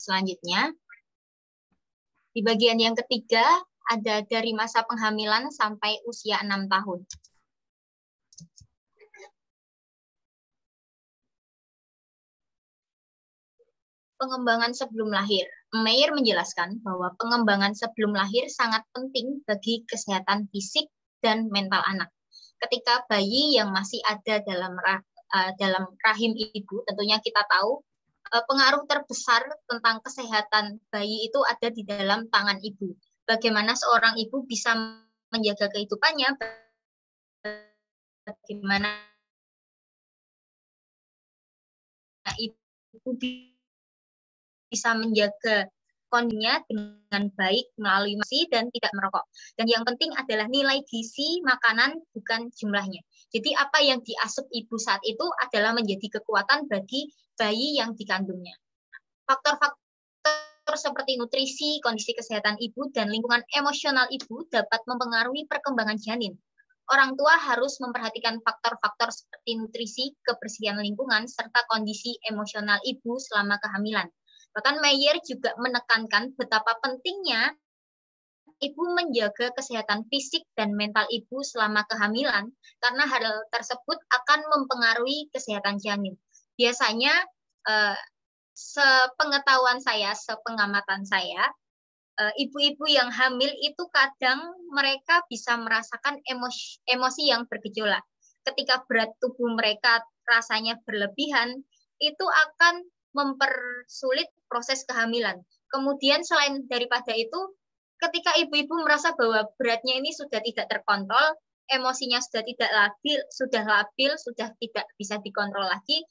Selanjutnya, di bagian yang ketiga, ada dari masa penghamilan sampai usia 6 tahun. Pengembangan sebelum lahir. Meyer menjelaskan bahwa pengembangan sebelum lahir sangat penting bagi kesehatan fisik dan mental anak. Ketika bayi yang masih ada dalam rahim ibu, tentunya kita tahu pengaruh terbesar tentang kesehatan bayi itu ada di dalam tangan ibu. Bagaimana seorang ibu bisa menjaga kehidupannya, bagaimana ibu bisa menjaga kondisinya dengan baik melalui masi dan tidak merokok. Dan yang penting adalah nilai gizi makanan, bukan jumlahnya. Jadi apa yang diasup ibu saat itu adalah menjadi kekuatan bagi bayi yang dikandungnya. Faktor-faktor seperti nutrisi, kondisi kesehatan ibu, dan lingkungan emosional ibu dapat mempengaruhi perkembangan janin. Orang tua harus memperhatikan faktor-faktor seperti nutrisi, kebersihan lingkungan, serta kondisi emosional ibu selama kehamilan. Bahkan Meyer juga menekankan betapa pentingnya ibu menjaga kesehatan fisik dan mental ibu selama kehamilan, karena hal tersebut akan mempengaruhi kesehatan janin. Biasanya, sepengetahuan saya, sepengamatan saya, ibu-ibu yang hamil itu kadang mereka bisa merasakan emosi yang bergejolak. Ketika berat tubuh mereka rasanya berlebihan, itu akan mempersulit proses kehamilan. Kemudian selain daripada itu, ketika ibu-ibu merasa bahwa beratnya ini sudah tidak terkontrol, emosinya sudah labil, sudah tidak bisa dikontrol lagi,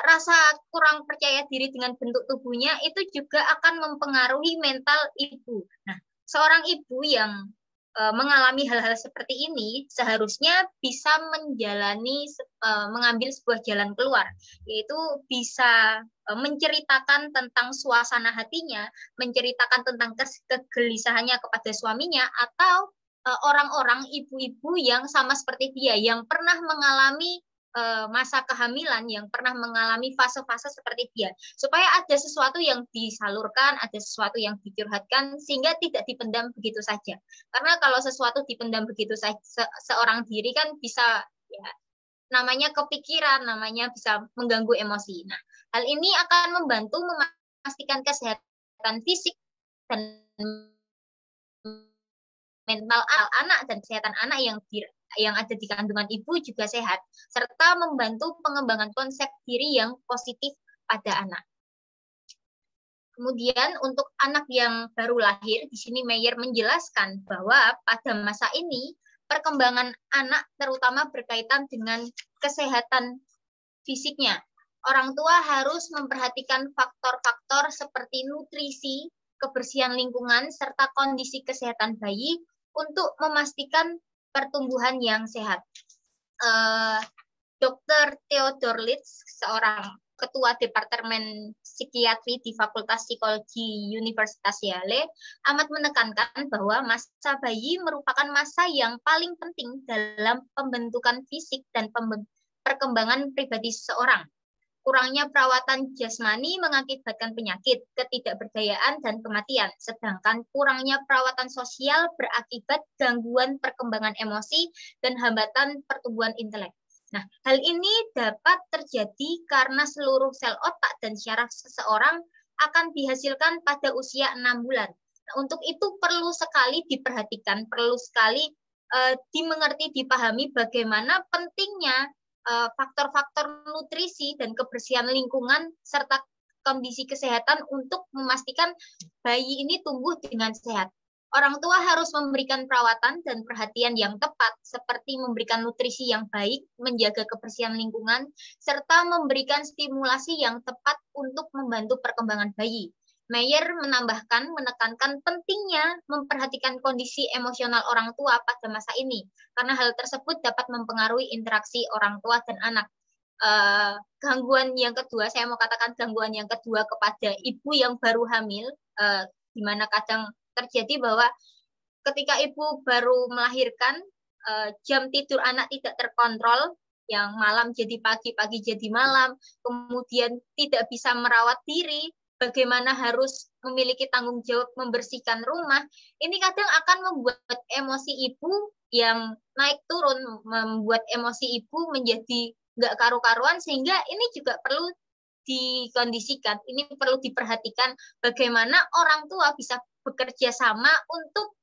rasa kurang percaya diri dengan bentuk tubuhnya itu juga akan mempengaruhi mental ibu. Nah, seorang ibu yang mengalami hal-hal seperti ini seharusnya bisa mengambil sebuah jalan keluar, yaitu bisa menceritakan tentang suasana hatinya, menceritakan tentang kegelisahannya kepada suaminya, atau orang-orang ibu-ibu yang sama seperti dia, yang pernah mengalami masa kehamilan, yang pernah mengalami fase-fase seperti dia, supaya ada sesuatu yang disalurkan, ada sesuatu yang dicurhatkan, sehingga tidak dipendam begitu saja. Karena kalau sesuatu dipendam begitu saja, seorang diri kan bisa, ya, namanya kepikiran, namanya bisa mengganggu emosi. Nah, hal ini akan membantu memastikan kesehatan fisik dan mental anak dan kesehatan anak yang ada di kandungan ibu juga sehat, serta membantu pengembangan konsep diri yang positif pada anak. Kemudian untuk anak yang baru lahir, di sini Meyer menjelaskan bahwa pada masa ini perkembangan anak terutama berkaitan dengan kesehatan fisiknya. Orang tua harus memperhatikan faktor-faktor seperti nutrisi, kebersihan lingkungan, serta kondisi kesehatan bayi untuk memastikan pertumbuhan yang sehat. Dr. Theodor Litz, seorang ketua Departemen Psikiatri di Fakultas Psikologi Universitas Yale, amat menekankan bahwa masa bayi merupakan masa yang paling penting dalam pembentukan fisik dan perkembangan pribadi seseorang. Kurangnya perawatan jasmani mengakibatkan penyakit, ketidakberdayaan, dan kematian. Sedangkan kurangnya perawatan sosial berakibat gangguan perkembangan emosi dan hambatan pertumbuhan intelek. Nah, hal ini dapat terjadi karena seluruh sel otak dan syaraf seseorang akan dihasilkan pada usia 6 bulan. Nah, untuk itu perlu sekali diperhatikan, perlu sekali dimengerti, dipahami bagaimana pentingnya faktor-faktor nutrisi dan kebersihan lingkungan serta kondisi kesehatan untuk memastikan bayi ini tumbuh dengan sehat. Orang tua harus memberikan perawatan dan perhatian yang tepat, seperti memberikan nutrisi yang baik, menjaga kebersihan lingkungan, serta memberikan stimulasi yang tepat untuk membantu perkembangan bayi. Meyer menekankan pentingnya memperhatikan kondisi emosional orang tua pada masa ini, karena hal tersebut dapat mempengaruhi interaksi orang tua dan anak. Gangguan yang kedua, saya mau katakan gangguan yang kedua kepada ibu yang baru hamil, di mana kadang terjadi bahwa ketika ibu baru melahirkan, jam tidur anak tidak terkontrol, yang malam jadi pagi, pagi jadi malam, kemudian tidak bisa merawat diri, bagaimana harus memiliki tanggung jawab membersihkan rumah, ini kadang akan membuat emosi ibu yang naik turun, membuat emosi ibu menjadi nggak karu-karuan, sehingga ini juga perlu dikondisikan, ini perlu diperhatikan bagaimana orang tua bisa bekerja sama untuk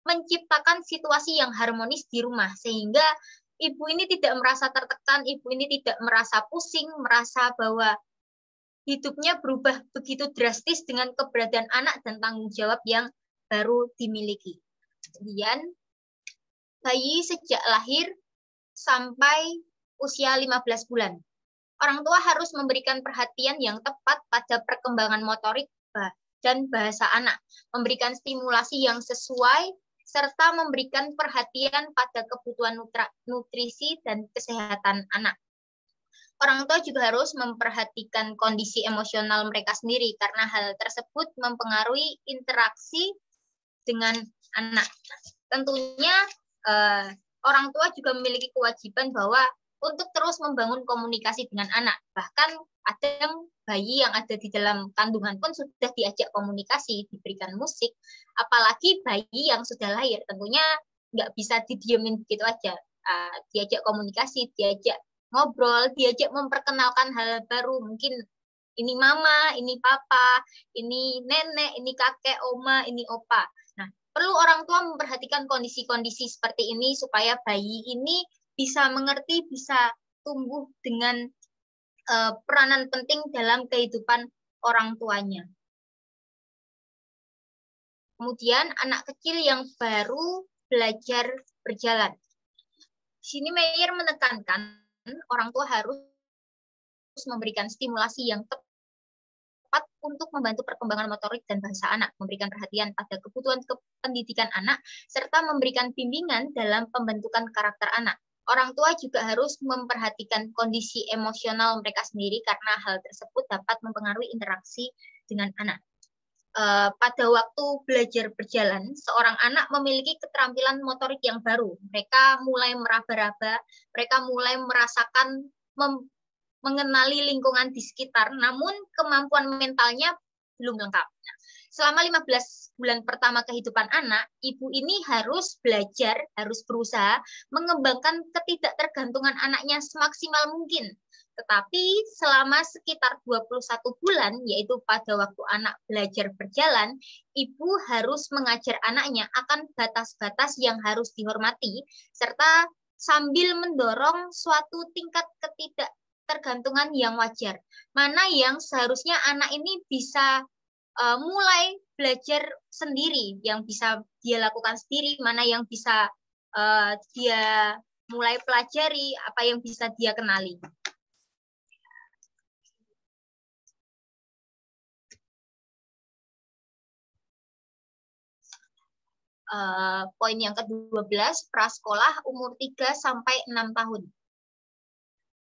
menciptakan situasi yang harmonis di rumah, sehingga ibu ini tidak merasa tertekan, ibu ini tidak merasa pusing, merasa bahwa hidupnya berubah begitu drastis dengan keberadaan anak dan tanggung jawab yang baru dimiliki. Kemudian, bayi sejak lahir sampai usia 15 bulan. Orang tua harus memberikan perhatian yang tepat pada perkembangan motorik dan bahasa anak, memberikan stimulasi yang sesuai, serta memberikan perhatian pada kebutuhan nutrisi dan kesehatan anak. Orang tua juga harus memperhatikan kondisi emosional mereka sendiri, karena hal tersebut mempengaruhi interaksi dengan anak. Tentunya orang tua juga memiliki kewajiban bahwa untuk terus membangun komunikasi dengan anak. Bahkan ada bayi yang ada di dalam kandungan pun sudah diajak komunikasi, diberikan musik. Apalagi bayi yang sudah lahir, tentunya nggak bisa didiemin begitu aja. Diajak komunikasi, diajak ngobrol, diajak memperkenalkan hal baru. Mungkin ini mama, ini papa, ini nenek, ini kakek, oma, ini opa. Nah, perlu orang tua memperhatikan kondisi-kondisi seperti ini supaya bayi ini bisa mengerti, bisa tumbuh dengan peranan penting dalam kehidupan orang tuanya. Kemudian anak kecil yang baru belajar berjalan. Di sini Meyer menekankan orang tua harus memberikan stimulasi yang tepat untuk membantu perkembangan motorik dan bahasa anak, memberikan perhatian pada kebutuhan pendidikan anak, serta memberikan bimbingan dalam pembentukan karakter anak. Orang tua juga harus memperhatikan kondisi emosional mereka sendiri, karena hal tersebut dapat mempengaruhi interaksi dengan anak. Pada waktu belajar berjalan, seorang anak memiliki keterampilan motorik yang baru. Mereka mulai meraba-raba, mereka mulai merasakan, mengenali lingkungan di sekitar, namun kemampuan mentalnya belum lengkap. Selama 15 bulan pertama kehidupan anak, ibu ini harus belajar, harus berusaha mengembangkan ketidaktergantungan anaknya semaksimal mungkin. Tetapi selama sekitar 21 bulan, yaitu pada waktu anak belajar berjalan, ibu harus mengajar anaknya akan batas-batas yang harus dihormati, serta sambil mendorong suatu tingkat ketidaktergantungan yang wajar. Mana yang seharusnya anak ini bisa mulai belajar sendiri, yang bisa dia lakukan sendiri, mana yang bisa dia mulai pelajari, apa yang bisa dia kenali. Poin yang ke-12, prasekolah umur 3-6 tahun.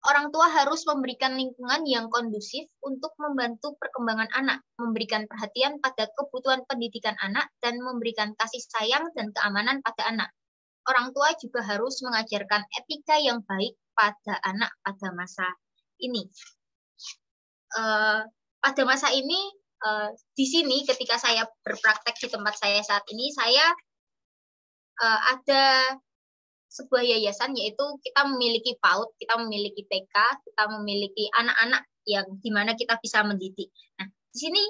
Orang tua harus memberikan lingkungan yang kondusif untuk membantu perkembangan anak, memberikan perhatian pada kebutuhan pendidikan anak, dan memberikan kasih sayang dan keamanan pada anak. Orang tua juga harus mengajarkan etika yang baik pada anak pada masa ini. Pada masa ini, di sini ketika saya berpraktek di tempat saya saat ini, saya ada sebuah yayasan, yaitu kita memiliki PAUD, kita memiliki TK, kita memiliki anak-anak yang dimana kita bisa mendidik. Nah, di sini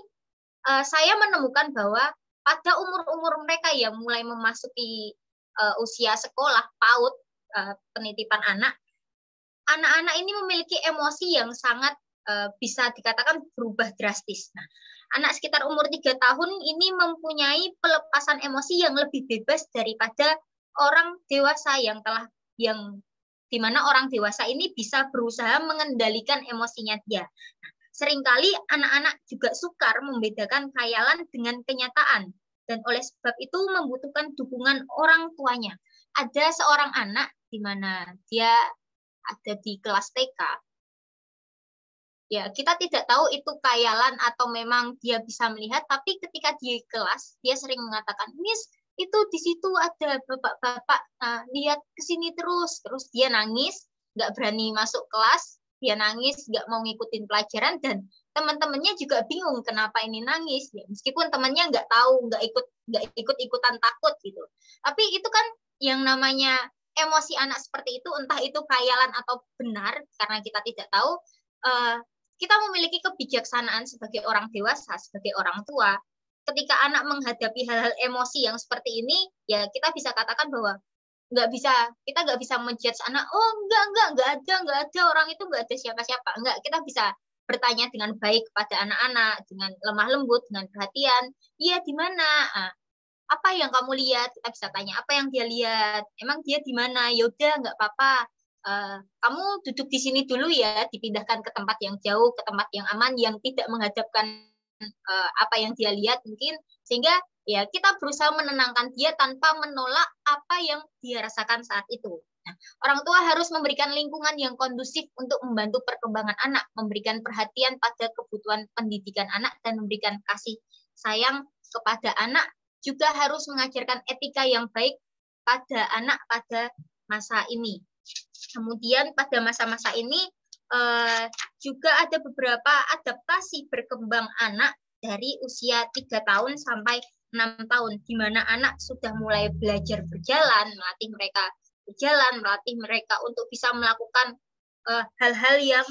saya menemukan bahwa pada umur-umur mereka yang mulai memasuki usia sekolah PAUD, penitipan anak-anak ini memiliki emosi yang sangat bisa dikatakan berubah drastis. Nah, anak sekitar umur 3 tahun ini mempunyai pelepasan emosi yang lebih bebas daripada orang dewasa yang dimana orang dewasa ini bisa berusaha mengendalikan emosinya dia. Nah, seringkali anak-anak juga sukar membedakan khayalan dengan kenyataan, dan oleh sebab itu membutuhkan dukungan orang tuanya. Ada seorang anak di mana dia ada di kelas TK. Ya, kita tidak tahu itu khayalan atau memang dia bisa melihat, tapi ketika di kelas dia sering mengatakan, "Miss, itu di situ ada bapak-bapak, lihat ke sini terus." Terus dia nangis, nggak berani masuk kelas, dia nangis, nggak mau ngikutin pelajaran, dan teman-temannya juga bingung kenapa ini nangis ya, meskipun temannya nggak tahu, nggak ikut-ikutan takut gitu. Tapi itu kan yang namanya emosi anak seperti itu, entah itu khayalan atau benar karena kita tidak tahu. Kita memiliki kebijaksanaan sebagai orang dewasa, sebagai orang tua. Ketika anak menghadapi hal-hal emosi yang seperti ini, ya kita bisa katakan bahwa kita nggak bisa menjudge anak, oh nggak ada orang itu, nggak ada siapa-siapa. Nggak, kita bisa bertanya dengan baik kepada anak-anak, dengan lemah lembut, dengan perhatian. Iya, di mana? Apa yang kamu lihat? Kita bisa tanya apa yang dia lihat. Emang dia di mana? Yaudah, nggak apa-apa. Kamu duduk di sini dulu ya, dipindahkan ke tempat yang jauh, ke tempat yang aman, yang tidak menghadapkan apa yang dia lihat mungkin, sehingga ya kita berusaha menenangkan dia tanpa menolak apa yang dia rasakan saat itu. Nah, orang tua harus memberikan lingkungan yang kondusif untuk membantu perkembangan anak, memberikan perhatian pada kebutuhan pendidikan anak, dan memberikan kasih sayang kepada anak, juga harus mengajarkan etika yang baik pada anak pada masa ini. Kemudian pada masa-masa ini juga ada beberapa adaptasi berkembang anak dari usia 3 tahun sampai 6 tahun, di mana anak sudah mulai belajar berjalan, melatih mereka berjalan, melatih mereka untuk bisa melakukan hal-hal yang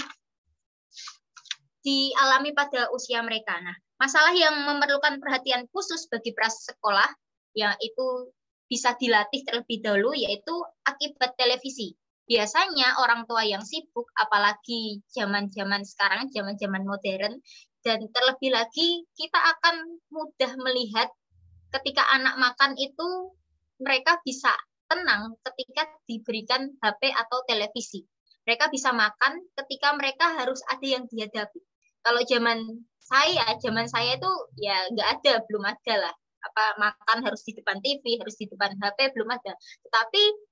dialami pada usia mereka. Nah, masalah yang memerlukan perhatian khusus bagi prasekolah, yaitu bisa dilatih terlebih dahulu, yaitu akibat televisi. Biasanya orang tua yang sibuk, apalagi zaman-zaman sekarang, zaman-zaman modern, dan terlebih lagi kita akan mudah melihat ketika anak makan itu mereka bisa tenang ketika diberikan HP atau televisi. Mereka bisa makan ketika mereka harus ada yang dihadapi. Kalau zaman saya itu ya nggak ada, belum ada lah. Apa makan harus di depan TV, harus di depan HP, belum ada. Tetapi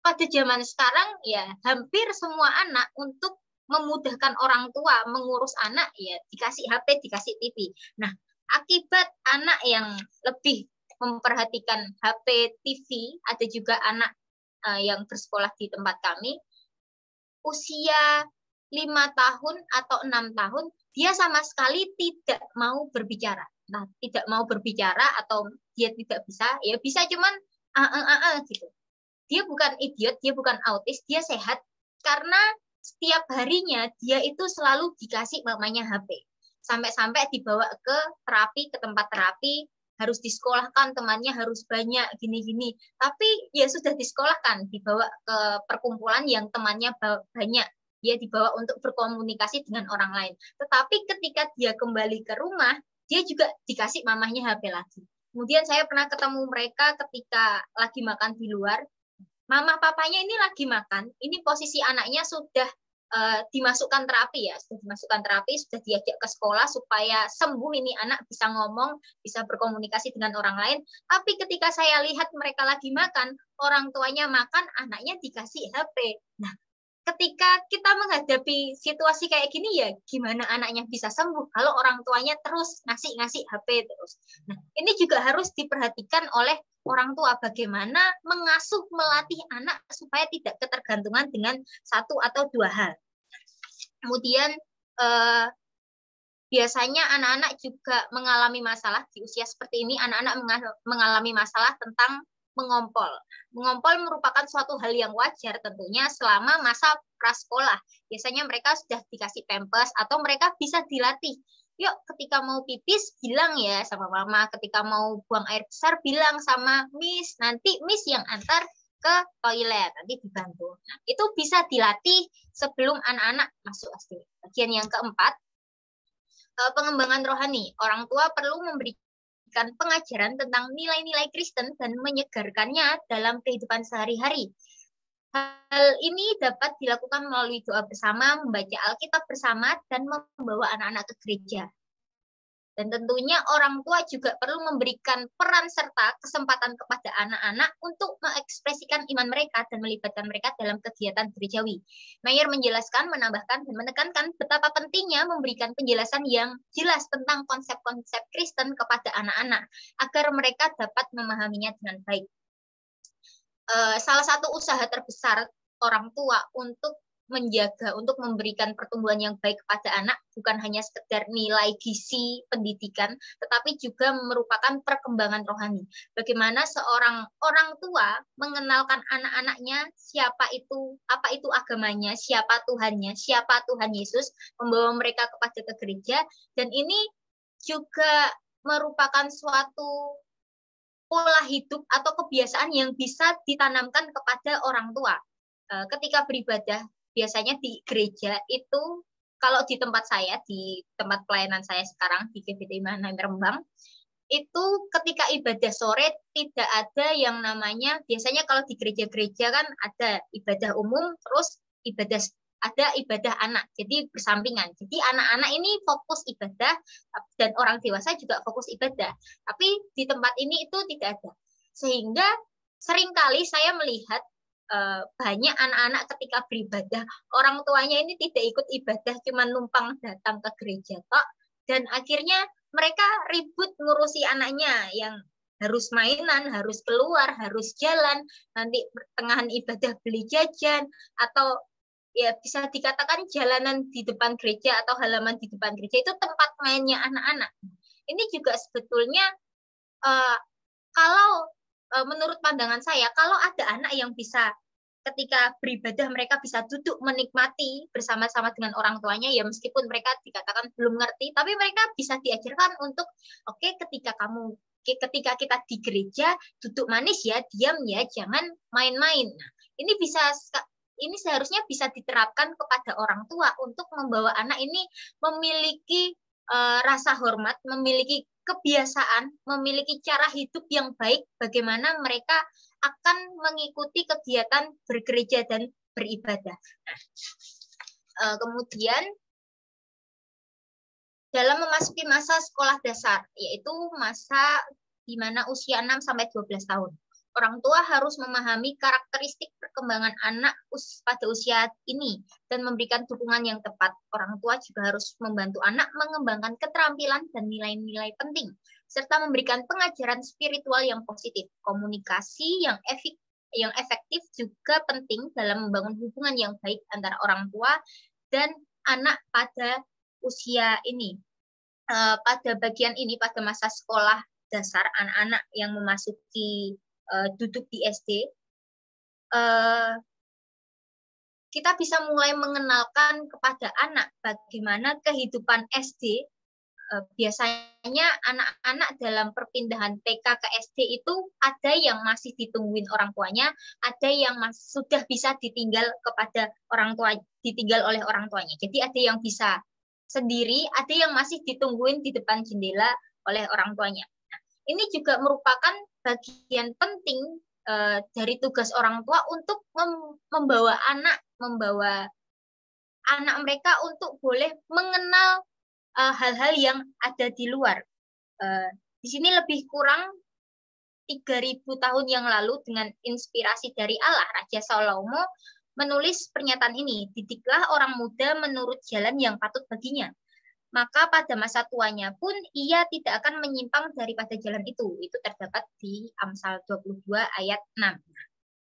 pada zaman sekarang ya hampir semua anak untuk memudahkan orang tua mengurus anak ya dikasih HP, dikasih TV. Nah, akibat anak yang lebih memperhatikan HP, TV, ada juga anak yang bersekolah di tempat kami, usia 5 tahun atau 6 tahun, dia sama sekali tidak mau berbicara. Nah, tidak mau berbicara atau dia tidak bisa, ya bisa cuman gitu. Dia bukan idiot, dia bukan autis, dia sehat karena setiap harinya dia itu selalu dikasih mamanya HP. Sampai-sampai dibawa ke terapi, ke tempat terapi, harus disekolahkan, temannya harus banyak, gini-gini. Tapi ya sudah disekolahkan, dibawa ke perkumpulan yang temannya banyak. Dia dibawa untuk berkomunikasi dengan orang lain. Tetapi ketika dia kembali ke rumah, dia juga dikasih mamahnya HP lagi. Kemudian saya pernah ketemu mereka ketika lagi makan di luar. Mama papanya ini lagi makan, ini posisi anaknya sudah dimasukkan terapi ya, sudah dimasukkan terapi, sudah diajak ke sekolah supaya sembuh ini anak, bisa ngomong, bisa berkomunikasi dengan orang lain. Tapi ketika saya lihat mereka lagi makan, orang tuanya makan, anaknya dikasih HP. Nah, ketika kita menghadapi situasi kayak gini ya gimana anaknya bisa sembuh kalau orang tuanya terus ngasih HP terus. Nah, ini juga harus diperhatikan oleh orang tua, bagaimana mengasuh, melatih anak supaya tidak ketergantungan dengan satu atau dua hal. Kemudian biasanya anak-anak juga mengalami masalah di usia seperti ini, anak-anak mengalami masalah tentang mengompol. Mengompol merupakan suatu hal yang wajar tentunya selama masa prasekolah. Biasanya mereka sudah dikasih pampers atau mereka bisa dilatih. Yuk, ketika mau pipis bilang ya sama mama, ketika mau buang air besar bilang sama Miss, nanti Miss yang antar ke toilet, nanti dibantu. Nah, itu bisa dilatih sebelum anak-anak masuk SD. Bagian yang keempat, pengembangan rohani. Orang tua perlu memberikan pengajaran tentang nilai-nilai Kristen dan menyegarkannya dalam kehidupan sehari-hari. Hal ini dapat dilakukan melalui doa bersama, membaca Alkitab bersama, dan membawa anak-anak ke gereja. Dan tentunya orang tua juga perlu memberikan peran serta kesempatan kepada anak-anak untuk mengekspresikan iman mereka dan melibatkan mereka dalam kegiatan gerejawi. Mayer menjelaskan, menambahkan, dan menekankan betapa pentingnya memberikan penjelasan yang jelas tentang konsep-konsep Kristen kepada anak-anak, agar mereka dapat memahaminya dengan baik. Salah satu usaha terbesar orang tua untuk menjaga, untuk memberikan pertumbuhan yang baik kepada anak, bukan hanya sekedar nilai gizi pendidikan, tetapi juga merupakan perkembangan rohani. Bagaimana seorang orang tua mengenalkan anak-anaknya siapa itu, apa itu agamanya, siapa Tuhannya, siapa Tuhan Yesus, membawa mereka kepada ke gereja, dan ini juga merupakan suatu pola hidup atau kebiasaan yang bisa ditanamkan kepada orang tua. Ketika beribadah, biasanya di gereja itu, kalau di tempat saya, di tempat pelayanan saya sekarang di GBT Mannheim Rembang, itu ketika ibadah sore tidak ada yang namanya, biasanya kalau di gereja-gereja kan ada ibadah umum, terus ada ibadah anak, jadi bersampingan. Jadi anak-anak ini fokus ibadah dan orang dewasa juga fokus ibadah. Tapi di tempat ini itu tidak ada. Sehingga seringkali saya melihat banyak anak-anak ketika beribadah, orang tuanya ini tidak ikut ibadah, cuma numpang datang ke gereja tok, dan akhirnya mereka ribut ngurusi anaknya yang harus mainan, harus keluar, harus jalan, nanti pertengahan ibadah beli jajan, atau ya bisa dikatakan jalanan di depan gereja atau halaman di depan gereja itu tempat mainnya anak-anak. Ini juga sebetulnya kalau menurut pandangan saya, kalau ada anak yang bisa ketika beribadah mereka bisa duduk menikmati bersama-sama dengan orang tuanya, ya meskipun mereka dikatakan belum ngerti, tapi mereka bisa diajarkan untuk ketika kita di gereja duduk manis ya, diam ya, jangan main-main. Nah, ini seharusnya bisa diterapkan kepada orang tua untuk membawa anak ini memiliki rasa hormat, memiliki kebiasaan, memiliki cara hidup yang baik, bagaimana mereka akan mengikuti kegiatan bergereja dan beribadah. Kemudian dalam memasuki masa sekolah dasar, yaitu masa di mana usia 6 sampai 12 tahun. Orang tua harus memahami karakteristik perkembangan anak pada usia ini dan memberikan dukungan yang tepat. Orang tua juga harus membantu anak mengembangkan keterampilan dan nilai-nilai penting, serta memberikan pengajaran spiritual yang positif. Komunikasi yang efektif juga penting dalam membangun hubungan yang baik antara orang tua dan anak pada usia ini. Pada bagian ini, pada masa sekolah dasar, anak-anak yang memasuki duduk di SD, kita bisa mulai mengenalkan kepada anak bagaimana kehidupan SD. Biasanya anak-anak dalam perpindahan TK ke SD itu ada yang masih ditungguin orang tuanya, ada yang sudah bisa ditinggal oleh orang tuanya. Jadi ada yang bisa sendiri, ada yang masih ditungguin di depan jendela oleh orang tuanya. Nah, ini juga merupakan bagian penting dari tugas orang tua untuk membawa anak mereka untuk boleh mengenal hal-hal yang ada di luar. Di sini lebih kurang 3.000 tahun yang lalu, dengan inspirasi dari Allah, Raja Salomo menulis pernyataan ini, didiklah orang muda menurut jalan yang patut baginya. Maka pada masa tuanya pun ia tidak akan menyimpang daripada jalan itu. Itu terdapat di Amsal 22 ayat 6.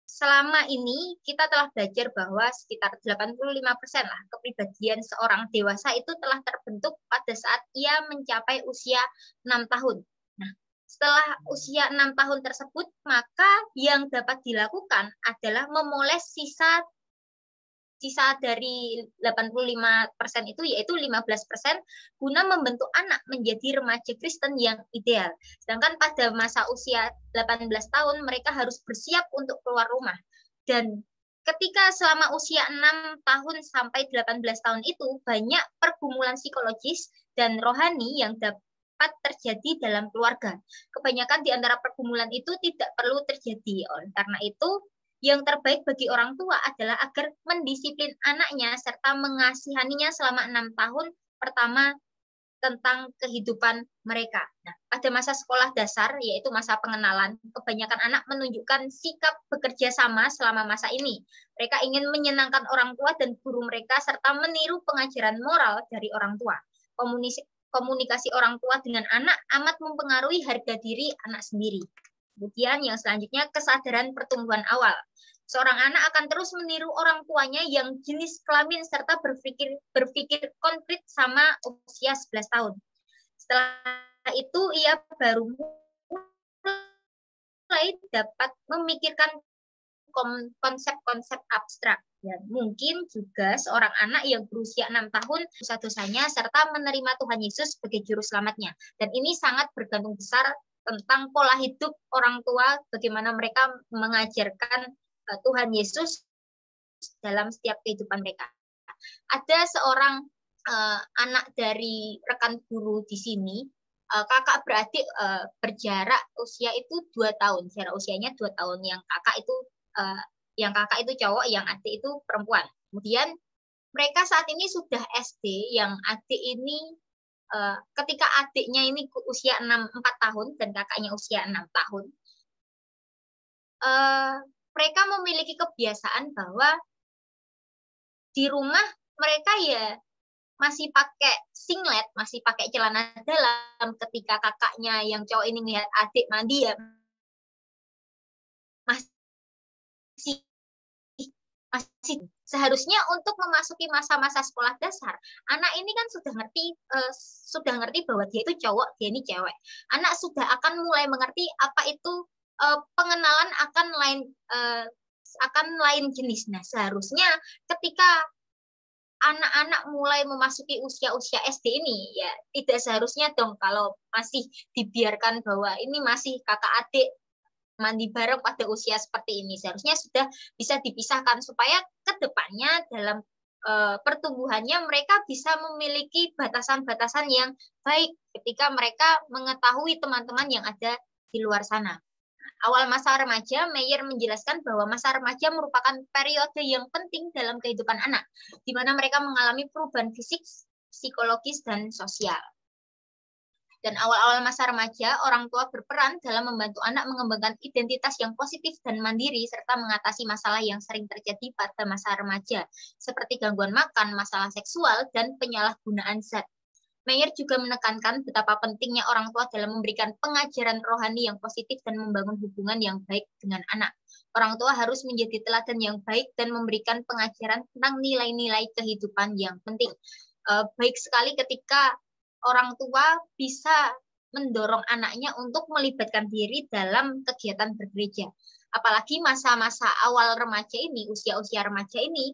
Selama ini kita telah belajar bahwa sekitar 85% lah kepribadian seorang dewasa itu telah terbentuk pada saat ia mencapai usia 6 tahun. Nah, setelah usia 6 tahun tersebut, maka yang dapat dilakukan adalah memoles sisa dari 85% itu, yaitu 15% guna membentuk anak menjadi remaja Kristen yang ideal. Sedangkan pada masa usia 18 tahun mereka harus bersiap untuk keluar rumah. Dan ketika selama usia 6 tahun sampai 18 tahun itu banyak pergumulan psikologis dan rohani yang dapat terjadi dalam keluarga. Kebanyakan di antara pergumulan itu tidak perlu terjadi. Oleh karena itu, yang terbaik bagi orang tua adalah agar mendisiplin anaknya serta mengasihaninya selama 6 tahun pertama tentang kehidupan mereka. Nah, pada masa sekolah dasar, yaitu masa pengenalan, kebanyakan anak menunjukkan sikap bekerja sama selama masa ini. Mereka ingin menyenangkan orang tua dan guru mereka serta meniru pengajaran moral dari orang tua. Komunikasi orang tua dengan anak amat mempengaruhi harga diri anak sendiri. Kemudian yang selanjutnya, kesadaran pertumbuhan awal. Seorang anak akan terus meniru orang tuanya yang jenis kelamin serta berpikir konkret sama usia 11 tahun. Setelah itu ia baru mulai dapat memikirkan konsep-konsep abstrak. Ya, mungkin juga seorang anak yang berusia 6 tahun dosa-dosanya serta menerima Tuhan Yesus sebagai juru selamatnya. Dan ini sangat bergantung besar tentang pola hidup orang tua, bagaimana mereka mengajarkan Tuhan Yesus dalam setiap kehidupan mereka. Ada seorang anak dari rekan guru di sini, kakak beradik berjarak usia itu 2 tahun, jarak usianya 2 tahun. Yang kakak itu cowok, yang adik itu perempuan. Kemudian mereka saat ini sudah SD, yang adik ini ketika adiknya ini usia 4 tahun dan kakaknya usia 6 tahun, mereka memiliki kebiasaan bahwa di rumah mereka ya masih pakai singlet, masih pakai celana dalam. Ketika kakaknya yang cowok ini melihat adik mandi, ya masih seharusnya untuk memasuki masa-masa sekolah dasar, anak ini kan sudah ngerti bahwa dia itu cowok, dia ini cewek. Anak sudah akan mulai mengerti apa itu pengenalan akan lain jenis. Nah, seharusnya ketika anak-anak mulai memasuki usia-usia SD ini, ya tidak seharusnya dong kalau masih dibiarkan bahwa ini masih kakak adik mandi bareng pada usia seperti ini. Seharusnya sudah bisa dipisahkan supaya kedepannya dalam pertumbuhannya mereka bisa memiliki batasan-batasan yang baik ketika mereka mengetahui teman-teman yang ada di luar sana. Awal masa remaja, Meyer menjelaskan bahwa masa remaja merupakan periode yang penting dalam kehidupan anak, di mana mereka mengalami perubahan fisik, psikologis, dan sosial. Dan awal-awal masa remaja, orang tua berperan dalam membantu anak mengembangkan identitas yang positif dan mandiri, serta mengatasi masalah yang sering terjadi pada masa remaja, seperti gangguan makan, masalah seksual, dan penyalahgunaan zat. Meyer juga menekankan betapa pentingnya orang tua dalam memberikan pengajaran rohani yang positif dan membangun hubungan yang baik dengan anak. Orang tua harus menjadi teladan yang baik dan memberikan pengajaran tentang nilai-nilai kehidupan yang penting. Baik sekali ketika orang tua bisa mendorong anaknya untuk melibatkan diri dalam kegiatan bergereja. Apalagi masa-masa awal remaja ini, usia-usia remaja ini,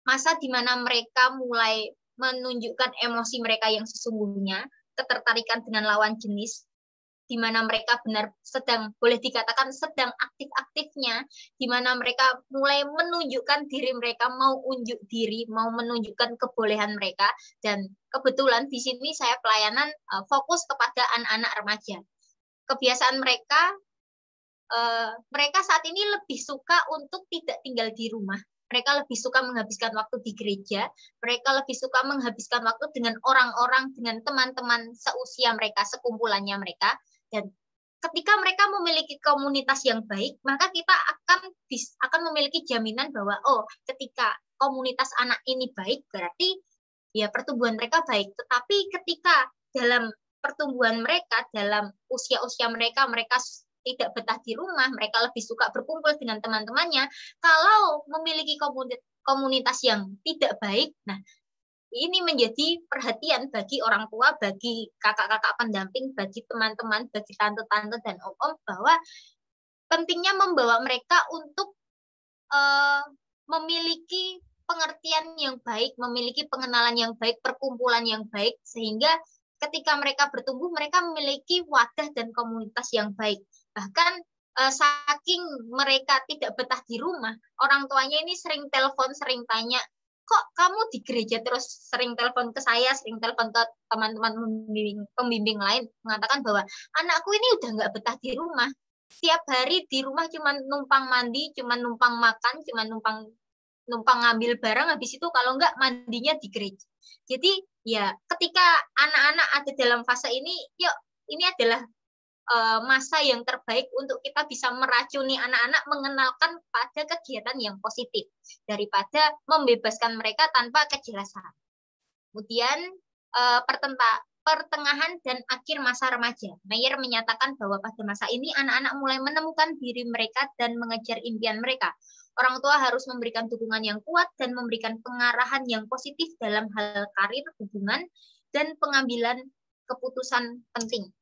masa di mana mereka mulai menunjukkan emosi mereka yang sesungguhnya, ketertarikan dengan lawan jenis, di mana mereka boleh dikatakan sedang aktif-aktifnya, di mana mereka mulai menunjukkan diri mereka, mau unjuk diri, mau menunjukkan kebolehan mereka. Dan kebetulan di sini saya pelayanan fokus kepada anak-anak remaja. Kebiasaan mereka saat ini lebih suka untuk tidak tinggal di rumah. Mereka lebih suka menghabiskan waktu di gereja, mereka lebih suka menghabiskan waktu dengan orang-orang, dengan teman-teman seusia mereka, sekumpulannya mereka. Dan ketika mereka memiliki komunitas yang baik, maka kita akan memiliki jaminan bahwa ketika komunitas anak ini baik, berarti ya pertumbuhan mereka baik. Tetapi ketika dalam pertumbuhan mereka, dalam usia-usia mereka tidak betah di rumah, mereka lebih suka berkumpul dengan teman-temannya. Kalau memiliki komunitas yang tidak baik, nah ini menjadi perhatian bagi orang tua, bagi kakak-kakak pendamping, bagi teman-teman, bagi tante-tante dan om-om, bahwa pentingnya membawa mereka untuk memiliki pengertian yang baik, memiliki pengenalan yang baik, perkumpulan yang baik, sehingga ketika mereka bertumbuh, mereka memiliki wadah dan komunitas yang baik. Bahkan saking mereka tidak betah di rumah, orang tuanya ini sering telepon, sering tanya, kok kamu di gereja terus, sering telepon ke saya, sering telepon ke teman-teman pembimbing lain, mengatakan bahwa anakku ini udah nggak betah di rumah. Setiap hari di rumah cuma numpang mandi, cuma numpang makan, cuma numpang ngambil barang, habis itu kalau nggak mandinya di gereja. Jadi ya ketika anak-anak ada dalam fase ini, yuk ini adalah masa yang terbaik untuk kita bisa meracuni anak-anak mengenalkan pada kegiatan yang positif daripada membebaskan mereka tanpa kejelasan. Kemudian pertengahan dan akhir masa remaja. Meyer menyatakan bahwa pada masa ini anak-anak mulai menemukan diri mereka dan mengejar impian mereka. Orang tua harus memberikan dukungan yang kuat dan memberikan pengarahan yang positif dalam hal karir, hubungan, dan pengambilan keputusan penting.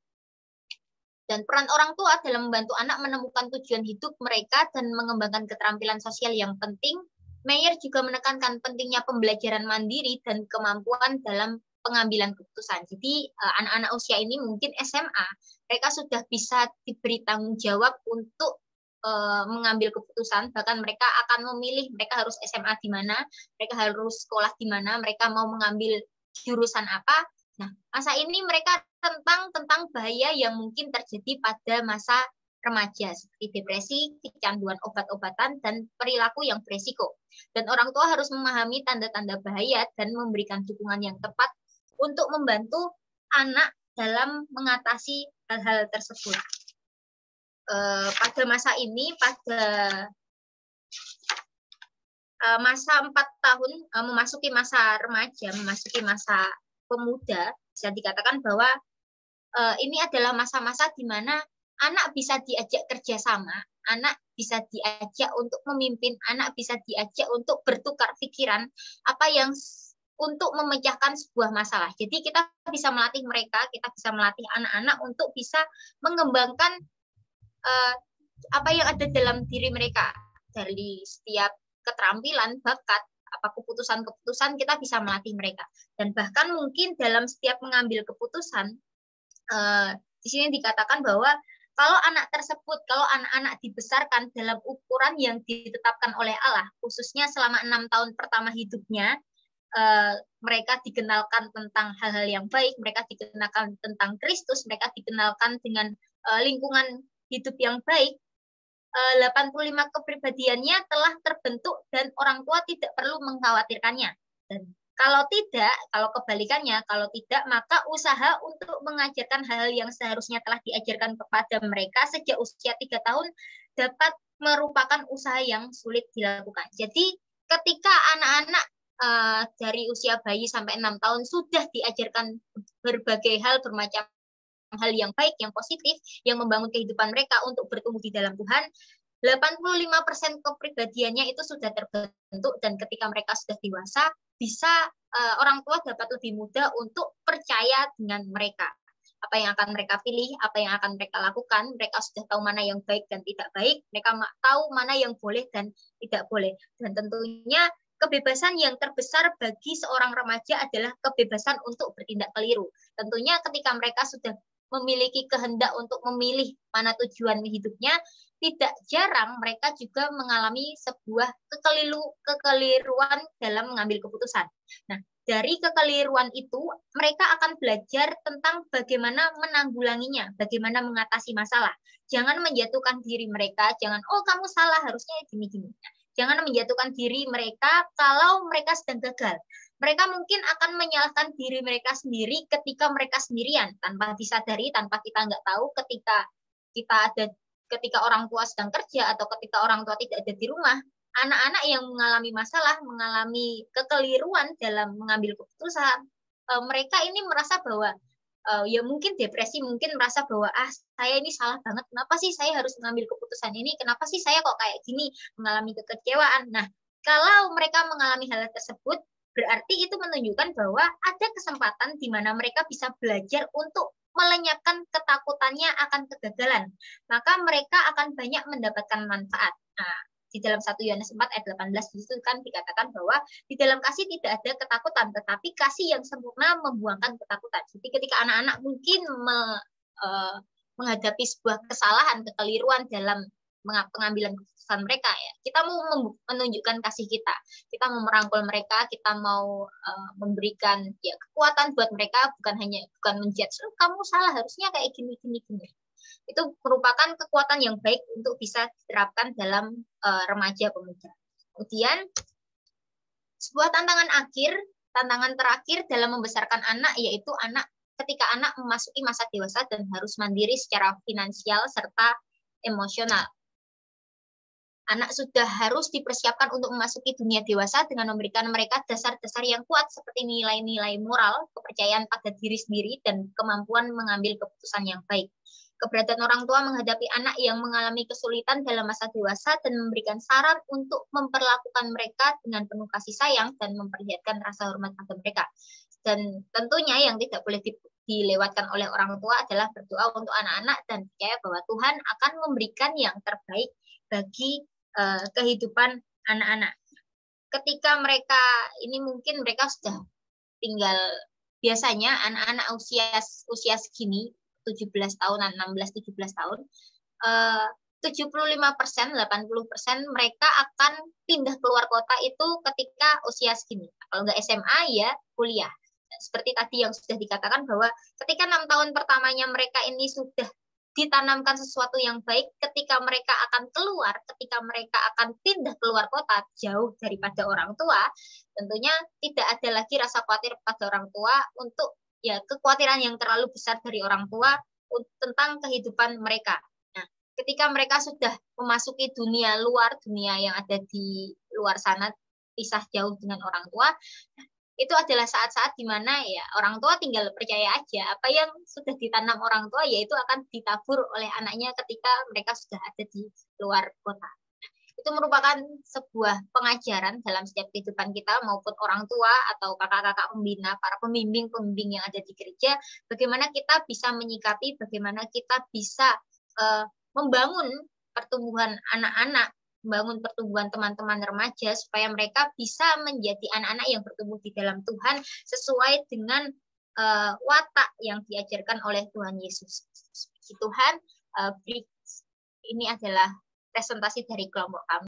Dan peran orang tua dalam membantu anak menemukan tujuan hidup mereka dan mengembangkan keterampilan sosial yang penting. Meyer juga menekankan pentingnya pembelajaran mandiri dan kemampuan dalam pengambilan keputusan. Jadi anak-anak usia ini mungkin SMA, mereka sudah bisa diberi tanggung jawab untuk mengambil keputusan, bahkan mereka akan memilih mereka harus SMA di mana, mereka harus sekolah di mana, mereka mau mengambil jurusan apa. Nah, masa ini mereka tentang bahaya yang mungkin terjadi pada masa remaja seperti depresi, kecanduan obat-obatan, dan perilaku yang beresiko. Dan orang tua harus memahami tanda-tanda bahaya dan memberikan dukungan yang tepat untuk membantu anak dalam mengatasi hal-hal tersebut. Pada masa ini, pada masa 4 tahun, memasuki masa remaja, memasuki masa pemuda, bisa dikatakan bahwa ini adalah masa-masa di mana anak bisa diajak kerjasama, anak bisa diajak untuk memimpin, anak bisa diajak untuk bertukar pikiran, apa yang untuk memecahkan sebuah masalah. Jadi kita bisa melatih mereka, kita bisa melatih anak-anak untuk bisa mengembangkan apa yang ada dalam diri mereka. Dari setiap keterampilan, bakat, apa keputusan-keputusan kita bisa melatih mereka. Dan bahkan mungkin dalam setiap mengambil keputusan, di sini dikatakan bahwa kalau anak tersebut, kalau anak-anak dibesarkan dalam ukuran yang ditetapkan oleh Allah, khususnya selama 6 tahun pertama hidupnya, mereka dikenalkan tentang hal-hal yang baik, mereka dikenalkan tentang Kristus, mereka dikenalkan dengan lingkungan hidup yang baik, 85 kepribadiannya telah terbentuk dan orang tua tidak perlu mengkhawatirkannya. Dan kalau tidak, kalau kebalikannya, kalau tidak, maka usaha untuk mengajarkan hal-hal yang seharusnya telah diajarkan kepada mereka sejak usia 3 tahun dapat merupakan usaha yang sulit dilakukan. Jadi ketika anak-anak dari usia bayi sampai 6 tahun sudah diajarkan berbagai hal, bermacam hal yang baik, yang positif, yang membangun kehidupan mereka untuk bertumbuh di dalam Tuhan, 85% kepribadiannya itu sudah terbentuk, dan ketika mereka sudah dewasa, bisa orang tua dapat lebih mudah untuk percaya dengan mereka. Apa yang akan mereka pilih, apa yang akan mereka lakukan, mereka sudah tahu mana yang baik dan tidak baik, mereka tahu mana yang boleh dan tidak boleh. Dan tentunya kebebasan yang terbesar bagi seorang remaja adalah kebebasan untuk bertindak keliru. Tentunya ketika mereka sudah memiliki kehendak untuk memilih mana tujuan hidupnya, tidak jarang mereka juga mengalami sebuah kekeliruan dalam mengambil keputusan. Nah, dari kekeliruan itu, mereka akan belajar tentang bagaimana menanggulanginya, bagaimana mengatasi masalah. Jangan menjatuhkan diri mereka, jangan, oh kamu salah, harusnya gini-gini. Jangan menjatuhkan diri mereka kalau mereka sedang gagal. Mereka mungkin akan menyalahkan diri mereka sendiri ketika mereka sendirian, tanpa disadari, tanpa kita nggak tahu ketika orang tua sedang kerja atau ketika orang tua tidak ada di rumah. Anak-anak yang mengalami masalah, mengalami kekeliruan dalam mengambil keputusan, mereka ini merasa bahwa ya mungkin depresi, mungkin merasa bahwa saya ini salah banget, kenapa sih saya harus mengambil keputusan ini, kenapa sih saya kok kayak gini, mengalami kekecewaan. Nah, kalau mereka mengalami hal tersebut, berarti itu menunjukkan bahwa ada kesempatan di mana mereka bisa belajar untuk melenyapkan ketakutannya akan kegagalan. Maka mereka akan banyak mendapatkan manfaat. Nah, di dalam 1 Yohanes 4 ayat 18 itu kan dikatakan bahwa di dalam kasih tidak ada ketakutan, tetapi kasih yang sempurna membuangkan ketakutan. Jadi ketika anak-anak mungkin menghadapi sebuah kesalahan, kekeliruan dalam pengambilan keputusan mereka, ya kita mau menunjukkan kasih kita mau merangkul mereka, kita mau memberikan ya kekuatan buat mereka, bukan menjudge, kamu salah, harusnya kayak gini. Itu merupakan kekuatan yang baik untuk bisa diterapkan dalam remaja pemuda. Kemudian sebuah tantangan terakhir dalam membesarkan anak, yaitu ketika anak memasuki masa dewasa dan harus mandiri secara finansial serta emosional. Anak sudah harus dipersiapkan untuk memasuki dunia dewasa dengan memberikan mereka dasar-dasar yang kuat seperti nilai-nilai moral, kepercayaan pada diri sendiri, dan kemampuan mengambil keputusan yang baik. Keberadaan orang tua menghadapi anak yang mengalami kesulitan dalam masa dewasa dan memberikan saran untuk memperlakukan mereka dengan penuh kasih sayang dan memperlihatkan rasa hormat pada mereka. Dan tentunya yang tidak boleh dilewatkan oleh orang tua adalah berdoa untuk anak-anak dan percaya bahwa Tuhan akan memberikan yang terbaik bagi kehidupan anak-anak. Ketika mereka ini mungkin mereka sudah tinggal, biasanya anak-anak usia segini 17 tahunan, 16-17 tahun, 75%, 80% mereka akan pindah keluar kota itu ketika usia segini. Kalau nggak SMA ya kuliah. Seperti tadi yang sudah dikatakan bahwa ketika 6 tahun pertamanya mereka ini sudah ditanamkan sesuatu yang baik, ketika mereka akan keluar, ketika mereka akan pindah keluar kota jauh daripada orang tua, tentunya tidak ada lagi rasa khawatir pada orang tua untuk ya kekhawatiran yang terlalu besar dari orang tua tentang kehidupan mereka. Nah, ketika mereka sudah memasuki dunia luar, dunia yang ada di luar sana, pisah jauh dengan orang tua, itu adalah saat-saat di mana ya orang tua tinggal percaya aja apa yang sudah ditanam orang tua yaitu akan ditabur oleh anaknya ketika mereka sudah ada di luar kota. Itu merupakan sebuah pengajaran dalam setiap kehidupan kita maupun orang tua atau kakak-kakak pembina, para pembimbing-pembimbing yang ada di gereja, bagaimana kita bisa menyikapi, bagaimana kita bisa membangun pertumbuhan anak-anak, membangun pertumbuhan teman-teman remaja supaya mereka bisa menjadi anak-anak yang bertumbuh di dalam Tuhan sesuai dengan watak yang diajarkan oleh Tuhan Yesus. Tuhan, ini adalah presentasi dari kelompok kami.